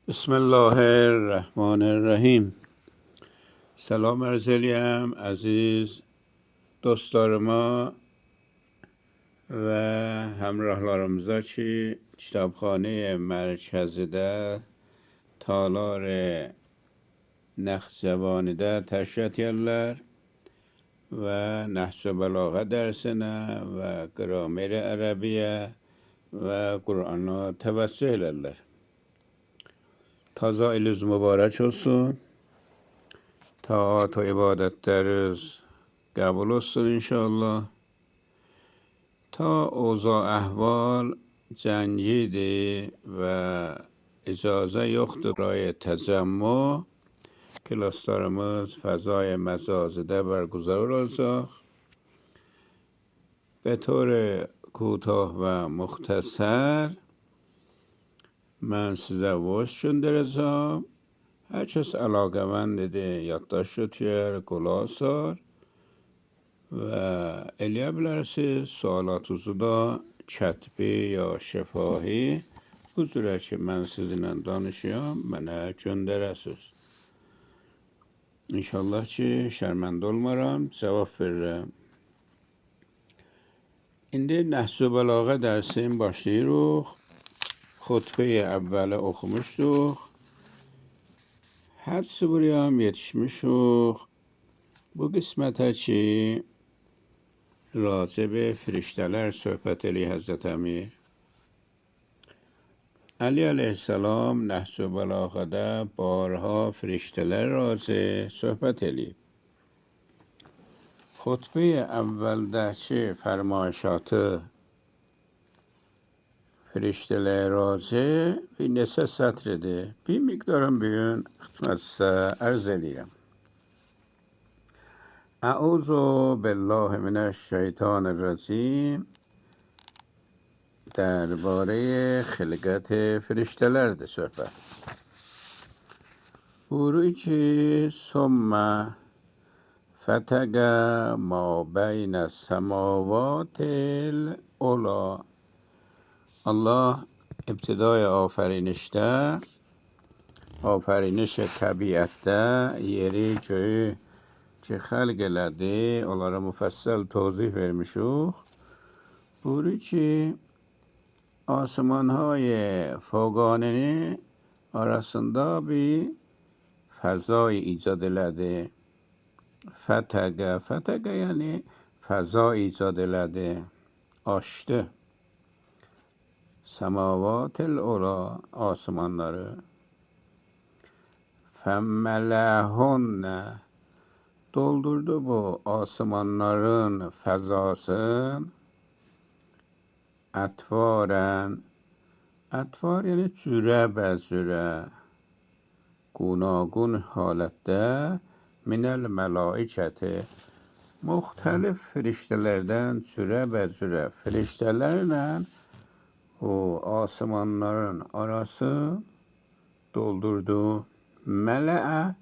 بسم الله الرحمن الرحیم. سلام عرض الیم عزیز dostlar ما و همراهlarımıza ki kitabxane mərkəzidə Talar Nəxcəvanidə təşkil edirlər və Nəhcə Bəlağə dərsinə və Qramer Ərəbiyyə və Qur'ana təvəccüh edirlər. Taza iliniz mübarək olsun. Taat و عبادتleriniz قبول olsun inşallah. تا اوضاع احوال جنگیده و اجازه یخت برای تجمع کلاسlarımız فضای مجازده برگزار olacak. به طور کوتاه و مختصر من size voice göndereceğim. Herkes əlaqəvəndidir, yaddaş götürər, qulaq asar və eləyə bilərsiniz sualatınızı da kətbi ya şəfahi bu cürə ki mən sizinlə danışıyorum, mənə göndərəsiniz. İnşallah ki şərməndə olmaram, cavab verirəm. İndi Nəhcə Bəlağə dərsin başlayırıq. Xutbə-i əvvəli oxumuşduq. Hədsi buraya yetişmişik. Bu qismətə ki راجع به فرشته‌lər söhbət eləyir Həzrət Əmir. علی علیه السلام Nəhcə Bəlağədə بارها فرشته‌lər راجع söhbət eləyib. خطبه əvvəldəki fərmayişatı فرشته‌lər راجع bir neçə sətrdir. Bir miqdarın bugün xidmətinizə ərz eləyirəm. اعوذ بالله من الشیطان الرجیم درباره خلقت فرشته‌lərdir söhbət. بوروی که ثم فتق ما بین السماوات العلی الله ابتدای آفرینش طبیعتdə yeri göyü ki xəlq elədi, onlara müfəssəl tozih vermişik. Buyuruyor ki آسمان‌های فوقانی arasında bir fəzai icad elədi. Fətəqə yəni fəza icad elədi, açdı. Səmavatil ula asmanları. Fəmmələhunə doldurdu bu asmanların fəzasın. Ətvar yəni cürə bəzürə, gunagun halətdə minəl mələikəti müxtəlif firiştələrdən cürə bəzürə firiştələrlə o asmanların arası doldurdu. Mələə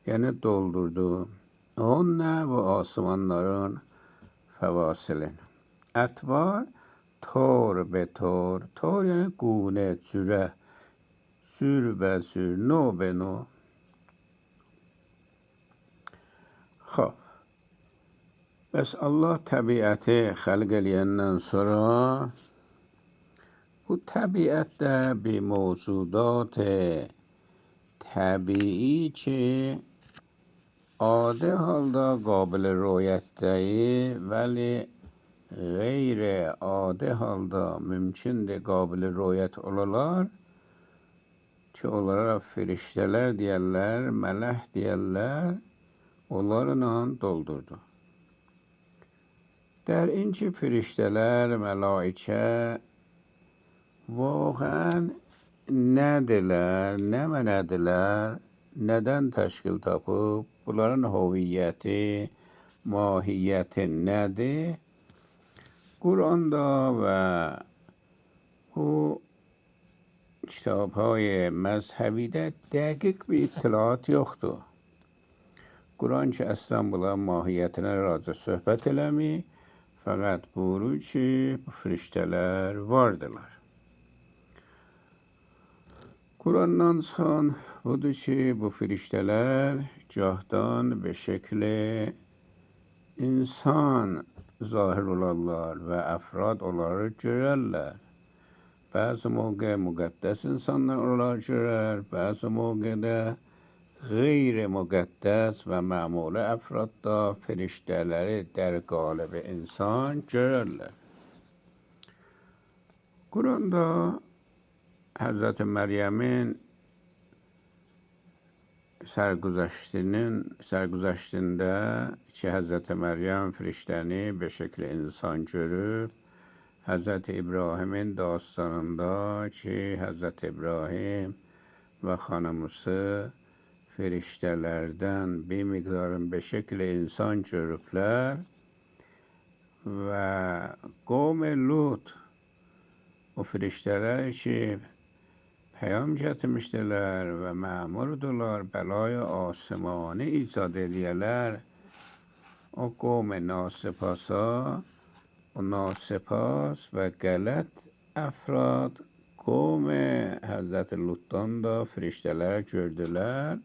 yəni doldurdu. Onunla bu asmanların fəvasilin. Ətvar tor be tor. Tor yəni gune, cürə. Cür be cür, nö be nö. خب بس Allah təbiəti xəlq eləyəndən sonra bu təbiətdə bir mövcudat təbii ki adi halda qabil ruyətdəyir vəli qeyri adi halda mümkündür qabil ruyət olalar ki onlara firiştələr deyərlər, mələk deyərlər, onlarla doldurdu. در این ki firiştələr, mələikə واقعا nədirlər, nə mənədirlər, nədən təşkil tapıb, bunların hüviyyəti, mahiyyəti nədir? Quranda və bu kitabهای مذهبیdə dəqiq bir ittiliat yoxdur. Quran ki əslən bunların mahiyyətinə raca söhbət eləmir, fəqət buyurur ki bu firiştələr vardılar. Kur'an'dan son budur ki bu firişteler cahdan be şekil insan zahir olarlar ve efrad olarak görürler. Bazı موقع mukaddes insanlar olarak görür, bazı موقع de غیر mukaddes ve mamule efrad da firişteleri der galib insan görürler. Kur'an'da Hazreti Meryem'in sergüzeştinde ki Hazreti Meryem firişteni be şekil insan görüp Hazreti İbrahim'in dastanında ki Hazreti İbrahim ve hanımısı firiştelerden bir miktarın be şekil insan görüpler ve kavm Lut o firişteler ki پیام getirmiştiler ve memurdular belay asmani icat ediyorlar. O kavm nasipasa o nasipaz ve galet efrad kavm Hazreti Lut'tan da firişteler gördüler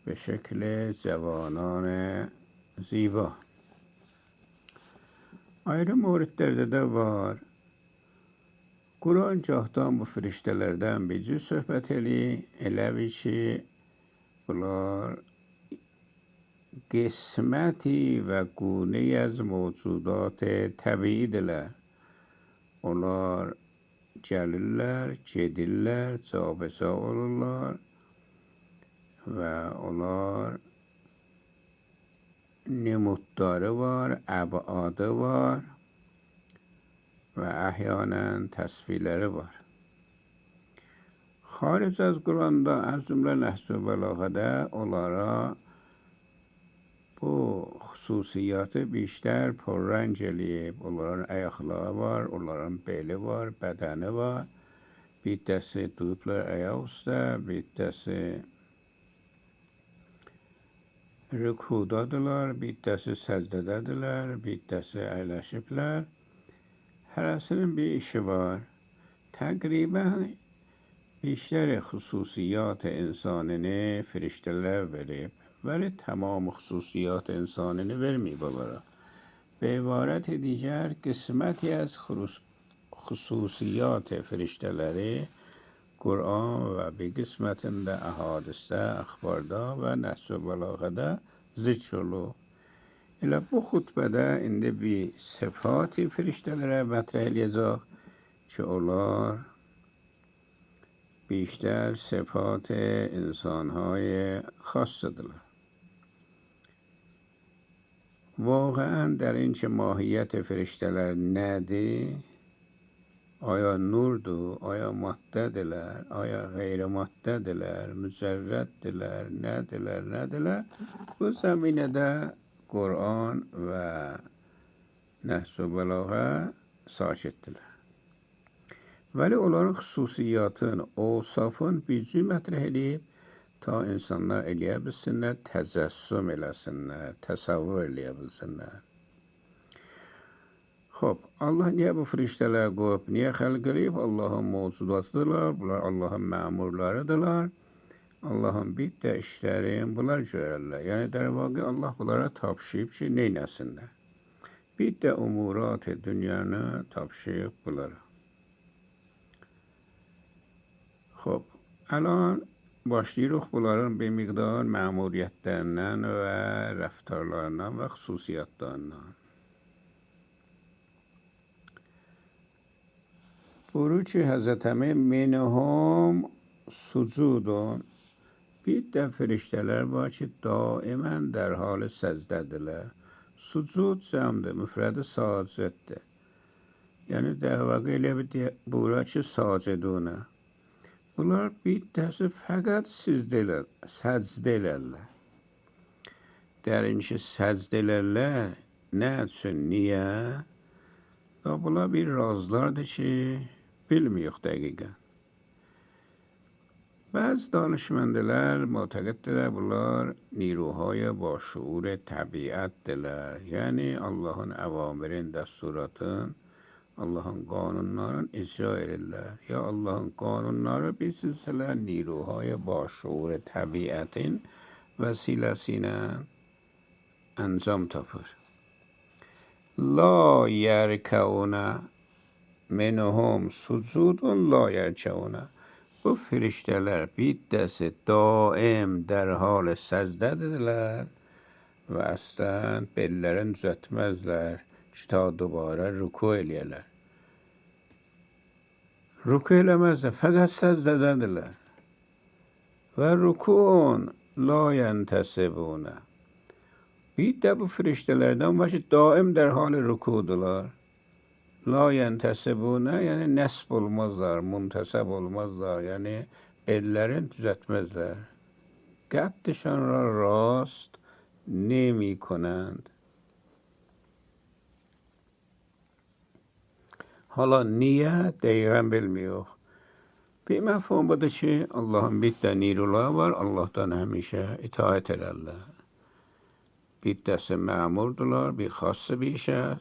به شکل جوانان زیبا. Ayrı moritlerde de var. Kur'an cahdan bu firiştelerden bir cüz söhbət eləvi ki, bunlar qisməti və quni az mevcudat təbiidirlər. Onlar gəlirlər, gedirlər, cabəca olurlar və onlar nemutları var, əbadı var ve ahyanen tasvirleri var. Xaric az Kur'an'da az cümle Nehz-i Belaga'da onlara bu hususiyatı بیشتر پررنگ eləyib. Onların ayaqları var, onların beli var, bədəni var. Bir dəsi duyublar ayaq üstə, bir dəsi rükudadırlar, bir dəsi səcdədədirlər, bir dəsi əyləşiblər. Hərəsinin bir işi var. Təqribən بیشتر خصوصیات انسانini firişteler verip ولی تمام خصوصیات انسانini vermeyip onlara. به عبارت دیگر قسمتی از خصوصیات فرشته‌leri Kur'an ve bir kısmetinde ahadiste, akhbarda ve Nehz-i Belaga'da zikr İlə bu xutbədə indi bir sıfatı firiştelərə mətrəh eləyəcək ki, onlar بیشتر صفات انسانهای خاصدırlar. واقعا در این که ماهیت فرشته‌ler nədir? Aya nurdur, aya maddədirlər, aya qeyri-maddədirlər, mücərrəddirlər, nədirlər? Bu zəminədə Kur'an və Nehz-i Belaga sakitdirlər. Vəli onların xüsusiyyatını, osafın bircə mətrəh eləyib ta insanlar eləyə bilsinlər, təcəssüm eləsinlər, təsavvür eləyə bilsinlər. Xoş, Allah niyə bu firiştələr qoyub, niyə xəlq eləyib? Allahın mövcudatıdırlar, bunlar Allahın məmurlarıdırlar. Allahın bir də işlərini bunlar görərlər. Yəni, der vaqiə Allah bunlara tapşıyıb ki, neynəsinlər? Bir də umurat dünyanı tapşıyıb bunlara. خب الان başlayırıq bunların bir miqdar məmuriyyətlərindən və rəftarlarından və xüsusiyyətlərindən. Buyurur ki, Həzrət Əmi minhum sucudun bir də firiştələr var ki, daimən در حال səcdədirlər. Sucud cəmdir, müfrədi sacəddir. Yəni, der vaqiə elə bir buyurur ki, sacidunə. Bunlar bir dəsi fəqət səcdə elərlər. Dərinci səcdə elərlər. Nə üçün, niyə? Bunlar bir razlardır ki, bilmiyoruz dəqiqən. Bəzi danışməndirlər, معتقدdirlər bunlar نیروهای با şuur təbiətdirlər. Yəni, Allahın əvamirin, dəsturatın Allah'ın qanunlarını icra edirlər. Ya Allah'ın qanunları bir silsilə نیروهای باشعور təbiətin vəsiləsilə انجام tapır. La yerkeuna menhum sucudun la yerkeuna. Bu firişteler biddesi daim der hal secdedirler ve aslen bellerini düzeltmezler. Ta dubara ruku eləyərlər. Ruku eləməzlər, fəqət secdədədirlər. Və rukun la yentesibuna. Bir de bu firiştelerden var ki daim der hal rukudular. La yentesibuna yani nesb olmazlar, munteseb olmazlar. Yani bellerini düzeltmezler. Qəddişan را راست نمی کنند. Hala niye değiren bilmiyor. Bir mefhum budur ki Allah'ın bir de niruları var. Allah'tan hemişe itaat ederler. Bir desi memurdular. Bir xası bir işe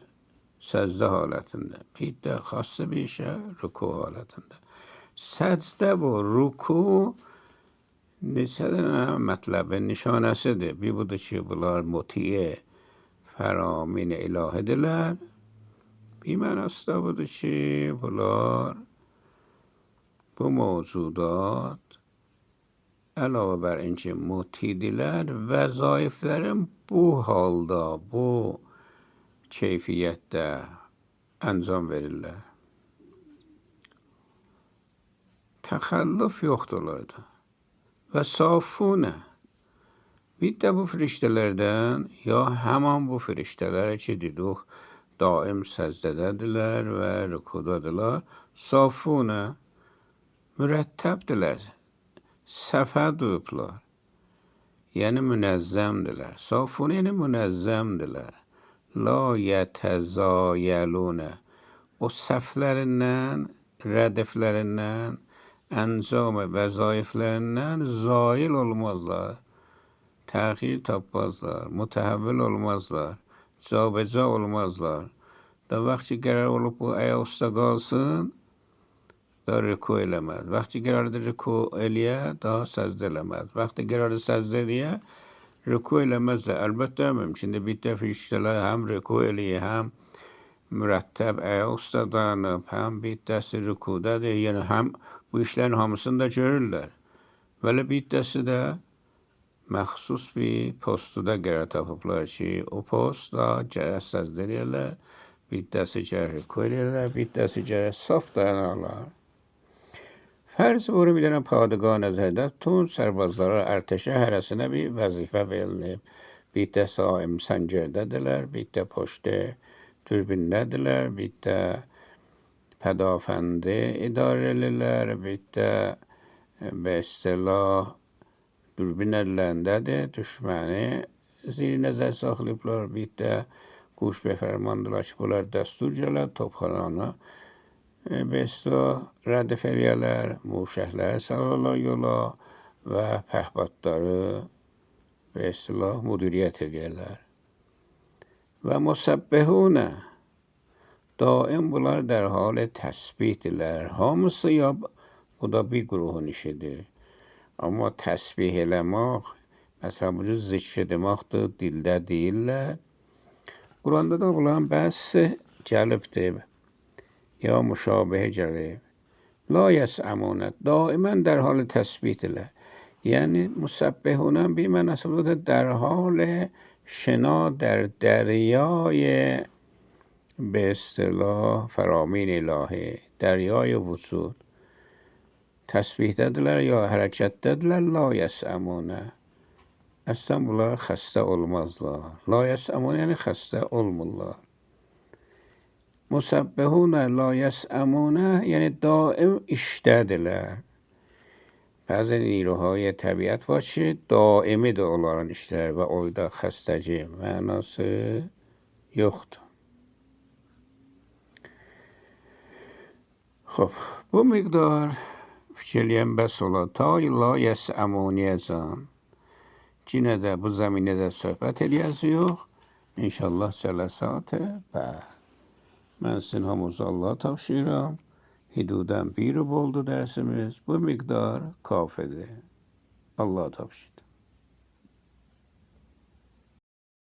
secde haletinde. Bir de xası bir işe ruku haletinde. Secde bu ruku neçədən mətləbin nişanəsidir. Bir budur ki bunlar mutiye feramin ilahidirlər. Bir mənası da budur ki bunlar bu mevcudat əlavə bər inki mutidirlər vəzaiflərin bu halda, bu keyfiyyətdə əncam verirlər. Təxəllüf yoxdurlar. Ve safune. Bir de bu firiştelerden ya hemen bu firişteler ki dedik daim secdededirler ve rükudadılar. Safune mürettebdiler. Sefe duyuplar. Yani münezzemdiler. Safune yani münezzemdiler. La yetezayelune. O seflerinden, redeflerinden, encam vəzaiflərindən zail olmazlar, təxir tapmazlar, mütəhəvvil olmazlar, cabeca olmazlar. Da vaxt ki qərar olub bu ayaq üstə qalsın, da rüku eləməz. Vaxt ki qərardır rüku eləyə, daha səcdə eləməz. Vaxt ki qərardır səcdə eləyə, rüku eləməzlər. Əlbəttə mümkündür bir də firiştələr həm rüku eləyə, həm mürəttəb ayaq üstə dayanıb, həm bir dəsi rükudadır, yəni həm bu işlerin hamısını da görürlər. Vələ bir dəsi də məxsus bir postuda qərə tapıblar ki, o postda gərə səcdə eləyərlər, bir dəsi gərə rüku eləyərlər, bir dəsi gərə saf dayanarlar. Fərz vurun bir dənə padığah nəzərdə tutun, sərbazlara, ərtəşə hərəsinə bir vəzifə verilib. Bir də saim səngərdədirlər, bir də poştə dürbündədirlər, bir də pədafəndi idarəlilər, bir də be istilah dürbün əllərindədir, düşməni zir nəzər saxlayıblar, bir də quş befərmandılar ki, bunlar dəstur gələr, topxananı be istilah rədif eləyərlər, muşəhləri salarlar yola və pəhbatları be istilah müdiriyyət eləyərlər. Və musabbihunə daim bunlar der hal təsbihdirlər. Hamısı ya bu da bir grubun işidir. Amma təsbih eləmək, məsələn bu cür zikr etməkdir, dildə deyirlər. Quranda da bunların bəzisi gəlibdir. Ya müşabihə gəlib. La yəsəmunə daimən der hal təsbihdirlər. Yəni musabbihunə bir mənası budur der hal شنا در دریای به اصطلاح فرامین الهی دریای وجود تسبیح dediler ya hareket dediler la yes'amune aslında bunlar xəstə olmazlar la yes'amune yani xəstə olmurlar musabbihune la yes'amune yani daim işdədirlər Bəzi نیروهای طبیعت var ki daimidir onların işləri və oyda xəstəci mənası yoxdur. خب bu miqdar fikirləyən bəs olar. Ta la yəsəmuniyəcən. Yenə də bu zəminədə söhbət eləyəcəyik. İnşallah cələsat bəd. من sizin hamınızı Allah tapşırıram. Hüduden biri oldu dersimiz. Bu miktar kafidir. Allah tapşırdı.